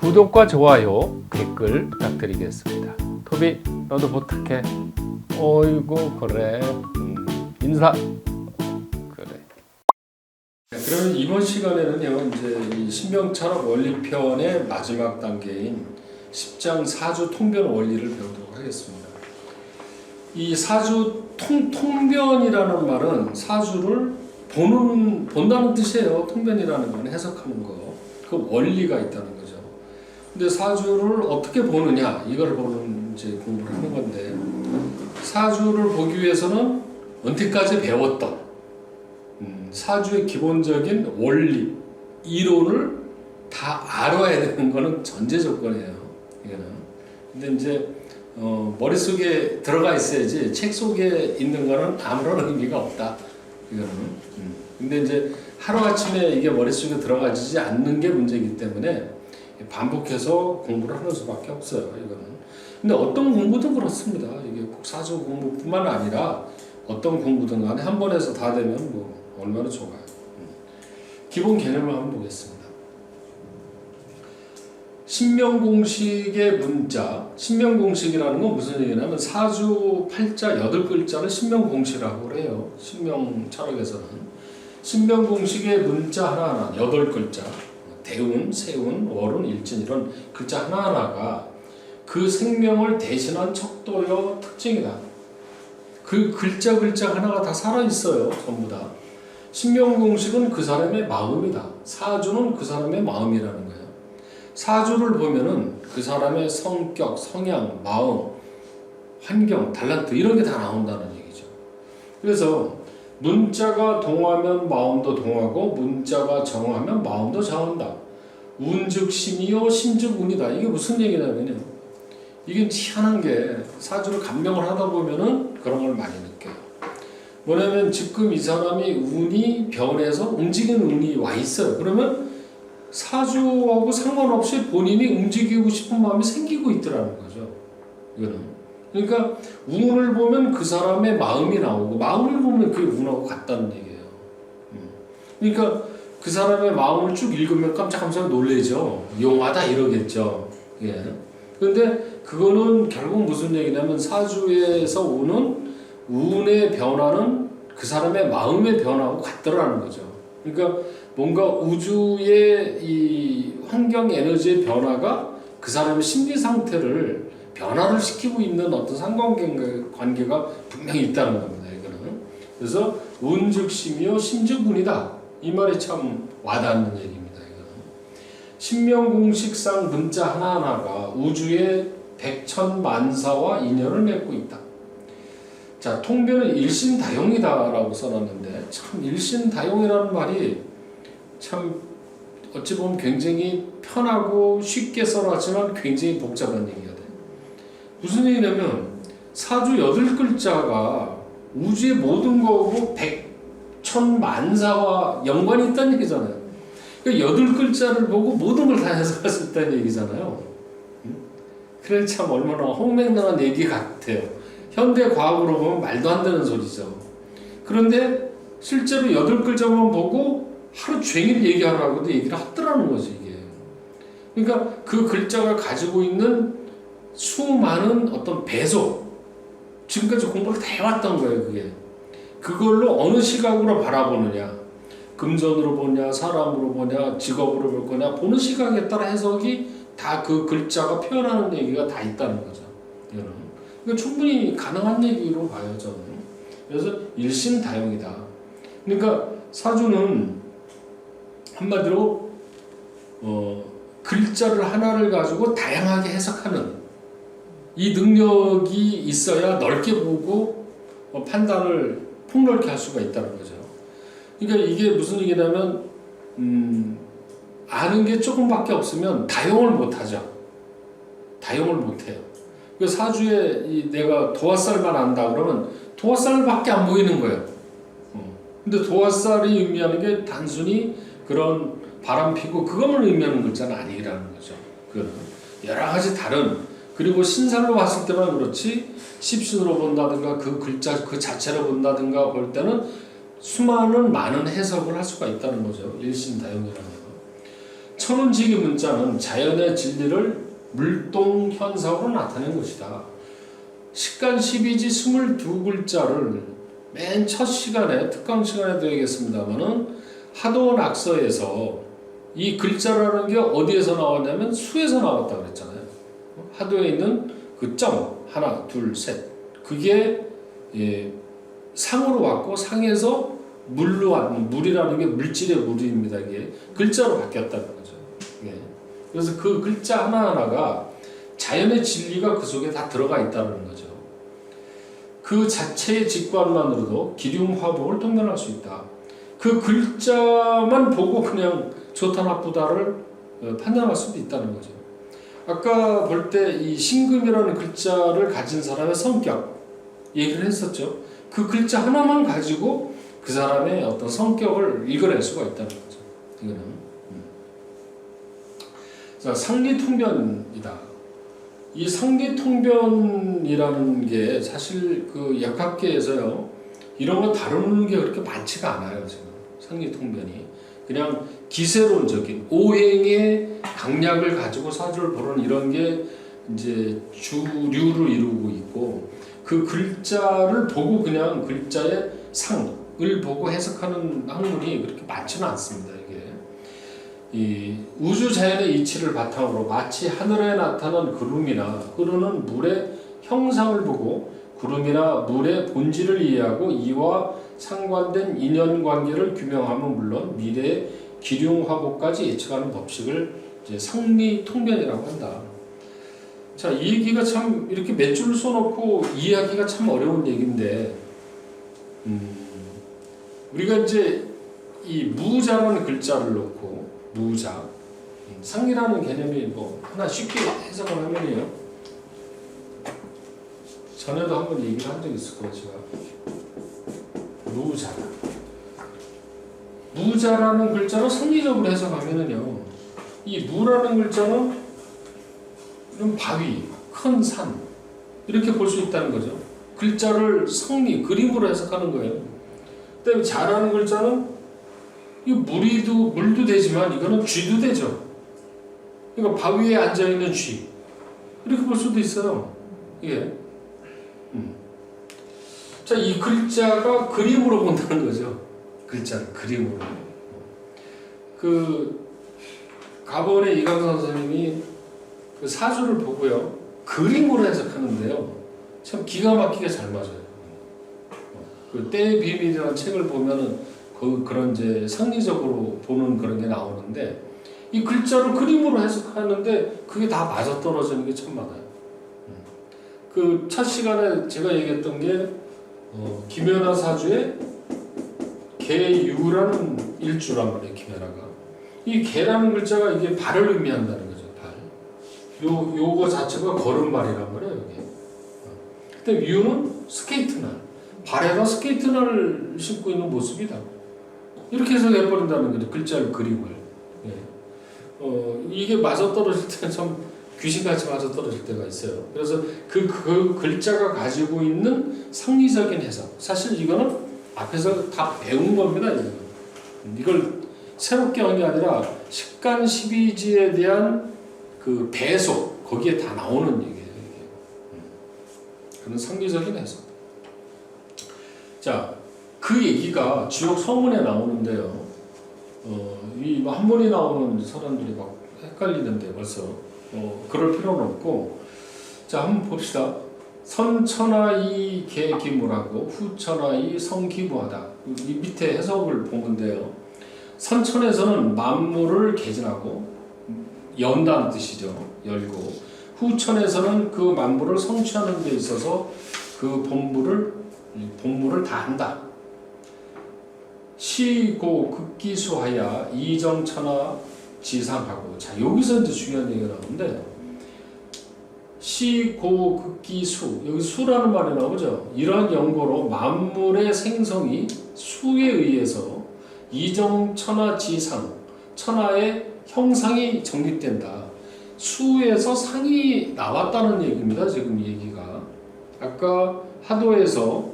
구독과 좋아요, 댓글 부탁드리겠습니다. 토비, 너도 부탁해. 어이구, 그래. 인사. 그래. 그러면 이번 시간에는요, 이제 이 신명철학 원리편의 마지막 단계인 10장 사주 통변 원리를 배우도록 하겠습니다. 이 사주 통변이라는 말은 사주를 본다는 뜻이에요. 통변이라는 건 해석하는 거. 그 원리가 있다는 거죠. 근데 사주를 어떻게 보느냐, 이걸 보는 이제 공부를 하는 건데, 사주를 보기 위해서는 언제까지 배웠던 사주의 기본적인 원리, 이론을 다 알아야 되는 거는 전제 조건이에요. 이거는. 근데 이제 머릿속에 들어가 있어야지 책 속에 있는 거는 아무런 의미가 없다. 이거는. 근데 이제 하루아침에 이게 머릿속에 들어가지 않는 게 문제이기 때문에 반복해서 공부를 하는 수밖에 없어요. 이거는. 근데 어떤 공부든 그렇습니다. 이게 꼭 사주 공부뿐만 아니라 어떤 공부든 간에 한 번 해서 다 되면 뭐 얼마나 좋아요. 기본 개념을 한번 보겠습니다. 신명공식의 문자, 신명공식이라는 건 무슨 얘기냐면 사주 8자 8글자를 신명공식이라고 그래요. 신명철학에서는. 신명공식의 문자 하나하나 8글자, 대운, 세운, 월운, 일진 이런 글자 하나하나가 그 생명을 대신한 척도여 특징이다. 그 글자 하나가 다 살아있어요. 전부 다. 신명공식은 그 사람의 마음이다. 사주는 그 사람의 마음이라는 거예요. 사주를 보면은 그 사람의 성격, 성향, 마음, 환경, 달란트 이런 게 다 나온다는 얘기죠. 그래서 문자가 동하면 마음도 동하고 문자가 정하면 마음도 정한다. 운즉 심이요 심즉 운이다. 이게 무슨 얘기냐면요. 이게 희한한 게 사주를 감명을 하다 보면은 그런 걸 많이 느껴요. 뭐냐면 지금 이 사람이 운이 변해서 움직이는 운이 와 있어요. 그러면 사주하고 상관없이 본인이 움직이고 싶은 마음이 생기고 있더라는 거죠. 이거는. 그러니까 운을 보면 그 사람의 마음이 나오고 마음을 보면 그게 운하고 같다는 얘기예요. 그러니까 그 사람의 마음을 쭉 읽으면 깜짝깜짝 놀래죠. 용하다 이러겠죠. 예. 근데 그거는 결국 무슨 얘기냐면 사주에서 오는 운의 변화는 그 사람의 마음의 변화하고 같더라는 거죠. 그러니까 뭔가 우주의 이 환경 에너지의 변화가 그 사람의 심리 상태를 변화를 시키고 있는 어떤 상관관계가 분명히 있다는 겁니다. 이거는. 그래서 운즉 심이요 심즉 운이다. 이 말이 참 와닿는 얘기입니다. 이거는. 신명공식상 문자 하나하나가 우주의 백천만사와 인연을 맺고 있다. 자, 통변은 일신다용이다라고 써놨는데 참 일신다용이라는 말이 참 어찌 보면 굉장히 편하고 쉽게 써놨지만 굉장히 복잡한 얘기가 돼요. 무슨 얘기냐면 사주 8글자가 우주의 모든 거고 백천만사와 연관이 있다는 얘기잖아요. 그러니까 8글자를 보고 모든 걸 다 해석할 수 있다는 얘기잖아요. 그래 참 얼마나 홍맹랑한 얘기 같아요. 현대 과학으로 보면 말도 안 되는 소리죠. 그런데 실제로 8글자만 보고 하루 종일 얘기하라고도 얘기를 하더라는 거지 이게. 그러니까 그 글자가 가지고 있는 수많은 어떤 배속, 지금까지 공부를 다 해왔던 거예요 그게. 그걸로 어느 시각으로 바라보느냐, 금전으로 보냐, 사람으로 보냐, 직업으로 볼 거냐, 보는 시각에 따라 해석이 다 그 글자가 표현하는 얘기가 다 있다는 거죠. 이거는. 그러니까 충분히 가능한 얘기로 봐요 저는. 그래서 일신다용이다. 그러니까 사주는 한마디로 글자를 하나를 가지고 다양하게 해석하는 이 능력이 있어야 넓게 보고 판단을 폭넓게 할 수가 있다는 거죠. 그러니까 이게 무슨 얘기냐면 아는 게 조금밖에 없으면 다용을 못하죠. 다용을 못해요. 그 사주에 내가 도화살만 안다 그러면 도화살밖에 안 보이는 거예요. 근데 도화살이 의미하는 게 단순히 그런 바람 피고 그것만 의미하는 글자는 아니라는 거죠. 그거는 여러 가지 다른, 그리고 신살로 봤을 때만 그렇지 십신으로 본다든가 그 글자 그 자체로 본다든가 볼 때는 수많은 많은 해석을 할 수가 있다는 거죠. 일신다용이라는 거. 천운지기 문자는 자연의 진리를 물동 현상으로 나타낸 것이다. 식간 12지 22글자를 맨 첫 시간에 특강 시간에 드리겠습니다만은 하도 낙서에서 이 글자라는 게 어디에서 나왔냐면 수에서 나왔다 그랬잖아요. 하도에 있는 그 점 하나 둘 셋 그게 상으로 왔고 상에서 물로 왔는 물이라는 게 물질의 물입니다. 이게 글자로 바뀌었다는 거죠. 그래서 그 글자 하나하나가 자연의 진리가 그 속에 다 들어가 있다는 거죠. 그 자체의 직관만으로도 기륭화복을 통면할 수 있다. 그 글자만 보고 그냥 좋다 나쁘다를 판단할 수도 있다는 거죠. 아까 볼 때 이 신금이라는 글자를 가진 사람의 성격 얘기를 했었죠. 그 글자 하나만 가지고 그 사람의 어떤 성격을 읽어낼 수가 있다는 거죠. 이거는 자, 상리통변이다. 이 상리통변이라는 게 사실 그 약학계에서요 이런 거 다루는 게 그렇게 많지가 않아요. 지금 상리통변이 그냥 기세론적인 오행의 강약을 가지고 사주를 보는 이런 게 이제 주류를 이루고 있고 그 글자를 보고 그냥 글자의 상을 보고 해석하는 학문이 그렇게 많지는 않습니다. 이게 이 우주 자연의 이치를 바탕으로 마치 하늘에 나타난 구름이나 흐르는 물의 형상을 보고 구름이나 물의 본질을 이해하고 이와 상관된 인연관계를 규명하면 물론 미래의 기륭화복까지 예측하는 법칙을 이제 상리통변이라고 한다. 자, 이 얘기가 참 이렇게 몇 줄을 써놓고 이해하기가 참 어려운 얘기인데 우리가 이제 이 무자라는 글자를 놓고 무자 상이라는 개념이 뭐 하나 쉽게 해석을 하면요 전에도 한번 얘기를 한 적이 있을 거예요. 제가 무자 무자라는 글자로 상리적으로 해석하면은요 이 무라는 글자는 좀 바위, 큰 산 이렇게 볼 수 있다는 거죠. 글자를 성리, 그림으로 해석하는 거예요. 그다음에 자라는 글자는 이 물도 되지만 이거는 쥐도 되죠. 그러니까 바위에 앉아 있는 쥐 이렇게 볼 수도 있어요. 이게 자, 이 글자가 그림으로 본다는 거죠. 글자를 그림으로. 그 가본의 이강선 선생님이 그 사주를 보고요 그림으로 해석하는데요 참 기가 막히게 잘 맞아요. 그 때의 비밀이라는 책을 보면은 그런 이제 상리적으로 보는 그런 게 나오는데 이 글자를 그림으로 해석하는데 그게 다 맞아 떨어지는 게 참 많아요. 그 첫 시간에 제가 얘기했던 게 김연아 사주에 개유라는 일주란 말이에요. 김연아가 이 개라는 글자가 이게 발을 의미한다는 거죠. 발. 요거 자체가 걸음발이란 말이에요. 이게. 근데 유는 스케이트날. 발에다 스케이트날을 신고 있는 모습이다. 이렇게 해석해버린다는 거죠. 글자를 그림을. 예. 이게 맞아떨어질 때는 참 귀신같이 맞아떨어질 때가 있어요. 그래서 그 글자가 가지고 있는 상리적인 해석. 사실 이거는 앞에서 다 배운 겁니다. 이걸 새롭게 한 게 아니라 식간 12지에 대한 그 배속 거기에 다 나오는 얘기예요. 그런 상리적인 해석. 자, 그 얘기가 지옥 서문에 나오는데요. 이 한문이 나오는 사람들이 막 헷갈리는데 벌써 그럴 필요는 없고 자 한번 봅시다. 선천하이 개기무라고 후천하이 성기무하다. 이 밑에 해석을 보는데요. 선천에서는 만물을 개진하고 연다는 뜻이죠. 열고 후천에서는 그 만물을 성취하는 데 있어서 그 본물을 다 한다. 시고 극기수하야 이정천하 지상하고 자 여기서 이제 중요한 얘기가 나오는데 시고 극기수 여기 수라는 말이 나오죠. 이러한 연고로 만물의 생성이 수에 의해서 이정천하 지상 천하의 형상이 정립된다. 수에서 상이 나왔다는 얘기입니다. 지금 이 얘기가 아까 하도에서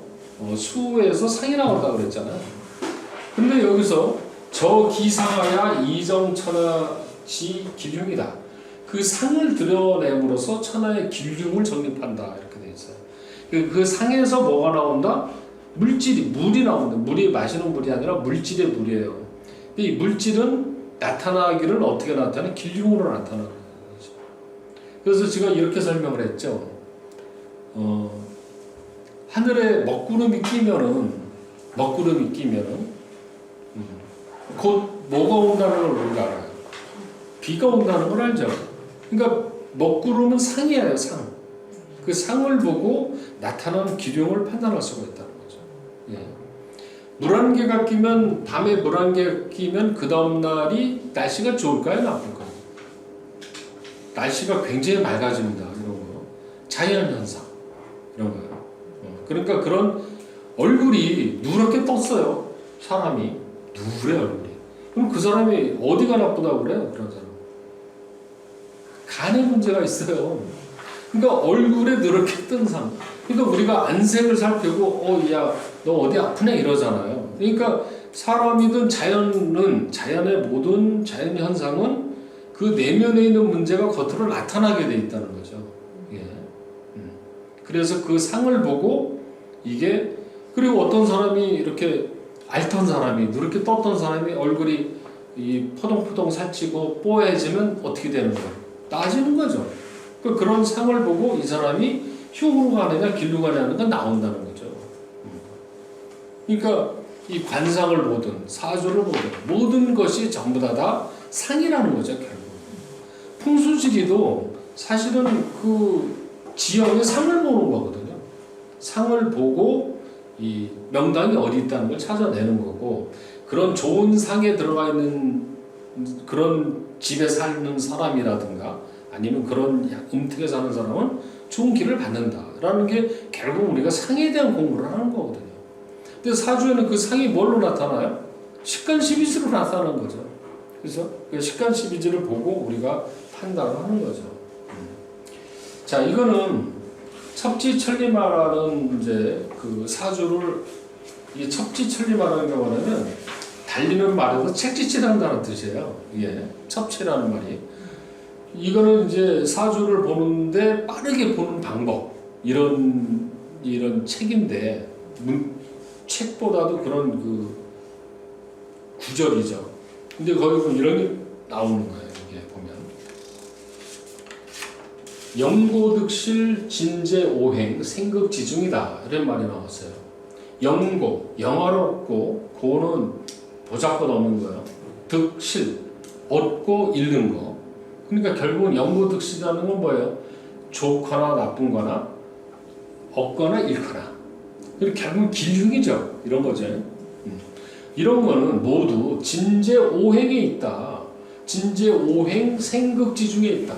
수에서 상이 나왔다고 그랬잖아요. 근데 여기서 저 기상하야 이정천하 지기륭이다. 그 상을 드러냄으로써 천하의 기륭을 정립한다. 이렇게 돼 있어요. 그 상에서 뭐가 나온다? 물이 나온다. 물이 마시는 물이 아니라 물질의 물이에요. 근데 이 물질은 나타나기를 어떻게 나타나? 기륭으로 나타나는 거죠. 그래서 제가 이렇게 설명을 했죠. 하늘에 먹구름이 끼면은 곧 뭐가 온다는 걸 우리가 알아요. 비가 온다는 걸 알죠. 그러니까 먹구름은 상이에요, 상. 그 상을 보고 나타나는 기륭을 판단할 수가 있다는 거죠. 예. 물 한 개가 끼면, 밤에 물 한 개 끼면 그 다음 날이 날씨가 좋을까요, 나쁠까요? 날씨가 굉장히 맑아집니다. 이런 거. 자연현상. 이런 거요. 그러니까 그런 얼굴이 누렇게 떴어요. 사람이. 누래 얼굴이. 그럼 그 사람이 어디가 나쁘다고 그래요? 그런 사람. 간에 문제가 있어요. 그러니까 얼굴에 누렇게 뜬 사람. 그러니까 우리가 안색을 살피고 야, 너 어디 아프네 이러잖아요. 그러니까 사람이든 자연의 모든 자연 현상은 그 내면에 있는 문제가 겉으로 나타나게 돼 있다는 거죠. 예. 그래서 그 상을 보고 이게, 그리고 어떤 사람이 이렇게 앓던 사람이, 누렇게 떴던 사람이 얼굴이 이 포동포동 살찌고 뽀해지면 어떻게 되는 거예요? 나아지는 거죠. 그런 상을 보고 이 사람이 흉으로 가느냐 길로 가느냐는 건 나온다는 거죠. 그러니까 이 관상을 보든 사주를 보든 모든 것이 전부 다 상이라는 거죠. 결국 풍수지리도 사실은 그 지형의 상을 보는 거거든요. 상을 보고 이 명당이 어디 있다는 걸 찾아내는 거고, 그런 좋은 상에 들어가 있는 그런 집에 사는 사람이라든가 아니면 그런 음택에 사는 사람은 좋은 길을 받는다라는 게 결국 우리가 상에 대한 공부를 하는 거거든요. 근데 사주에는 그 상이 뭘로 나타나요? 식간십이지로 나타나는 거죠. 그래서 그 식간십이지를 보고 우리가 판단을 하는 거죠. 자, 이거는 첩지천리마라는 이제 그 사주를, 이 첩지천리마라는 경우는 달리는 말에서 책지치한다는 뜻이에요. 이게 첩지라는 말이. 이거는 이제 사주를 보는데 빠르게 보는 방법, 이런 책인데, 책보다도 그런 그 구절이죠. 근데 거기 보면 이런 게 나오는 거예요. 이게 보면 영고득실 진재오행 생극지중이다 이런 말이 나왔어요. 영고, 영화롭고, 고는 보잘것 없는 거예요. 득실, 얻고 잃는 거. 그러니까 결국은 영고득실이라는 건 뭐예요? 좋거나 나쁜거나 얻거나 잃거나. 그리고 결국은 길흉이죠. 이런 거죠. 이런 거는 모두 진재오행에 있다. 진재오행 생극지중에 있다.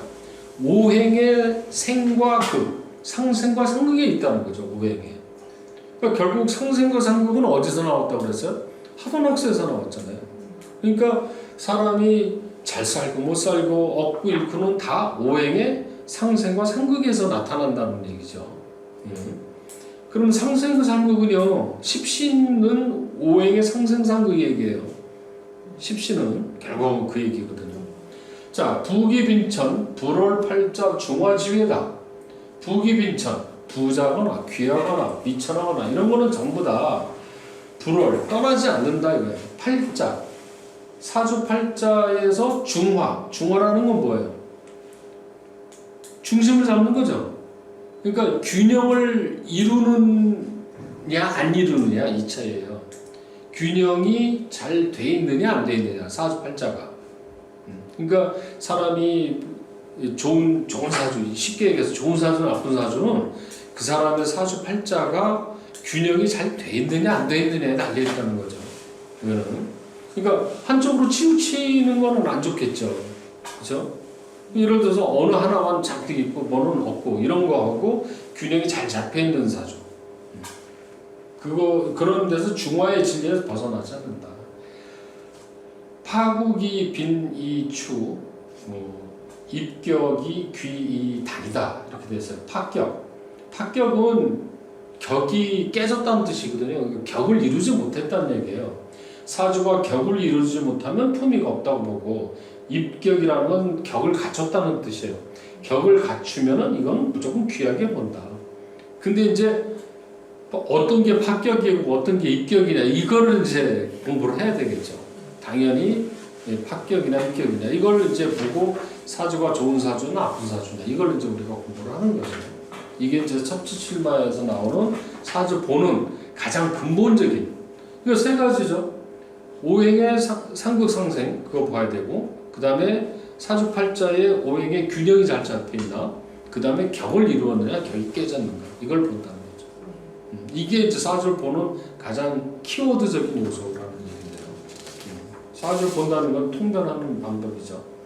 오행의 생과 극, 상생과 상극에 있다는 거죠. 오행에. 그러니까 결국 상생과 상극은 어디서 나왔다고 그랬어요? 하도낙서에서 나왔잖아요. 그러니까 사람이 잘 살고 못 살고 얻고 잃고는 다 오행의 상생과 상극에서 나타난다는 얘기죠. 그럼 상생과 상극은요, 십신은 오행의 상생상극 얘기예요. 십신은 결국은 그 얘기거든요. 자, 부기빈천, 불월팔자 중화지회다. 부기빈천, 부자거나 귀하거나 미천하거나 이런 거는 전부 다 불월, 떠나지 않는다 이거예요. 팔자, 사주팔자에서 중화라는 건 뭐예요? 중심을 잡는 거죠. 그러니까 균형을 이루느냐 안 이루느냐 이 차이예요. 균형이 잘 돼 있느냐 안 돼 있느냐, 사주팔자가. 그러니까 사람이 좋은 사주, 쉽게 얘기해서 좋은 사주, 나쁜 사주는 그 사람의 사주팔자가 균형이 잘 돼 있느냐 안 돼 있느냐에 달려 있다는 거죠. 그러니까 한쪽으로 치우치는 거는 안 좋겠죠. 그렇죠? 예를 들어서 어느 하나만 잔뜩 있고 뭐는 없고 이런 거하고 균형이 잘 잡혀 있는 사주. 그런 데서 중화의 진리에서 벗어나지 않는다. 파국이 빈이추, 입격이 귀이 달이다 이렇게 돼 있어요. 파격은 격이 깨졌다는 뜻이거든요. 격을 이루지 못했다는 얘기예요. 사주가 격을 이루지 못하면 품위가 없다고 보고, 입격이라는 건 격을 갖췄다는 뜻이에요. 격을 갖추면은 이건 무조건 귀하게 본다. 근데 이제 어떤 게 합격이고 어떤 게 입격이냐 이거를 이제 공부를 해야 되겠죠. 당연히 합격이나 입격이냐 이걸 이제 보고 사주가 좋은 사주나 나쁜 사주냐 이걸 이제 우리가 공부를 하는 거죠. 이게 이제 첩지출마에서 나오는 사주 보는 가장 근본적인 이거 세 가지죠. 오행의 상극상생 그거 봐야 되고 그 다음에 사주팔자의 오행의 균형이 잘 잡혀있나 그 다음에 격을 이루었느냐 격이 깨졌는가 이걸 본다는 거죠. 이게 이제 사주를 보는 가장 키워드적인 요소라는 얘기인데요. 사주를 본다는 건 통변하는 방법이죠.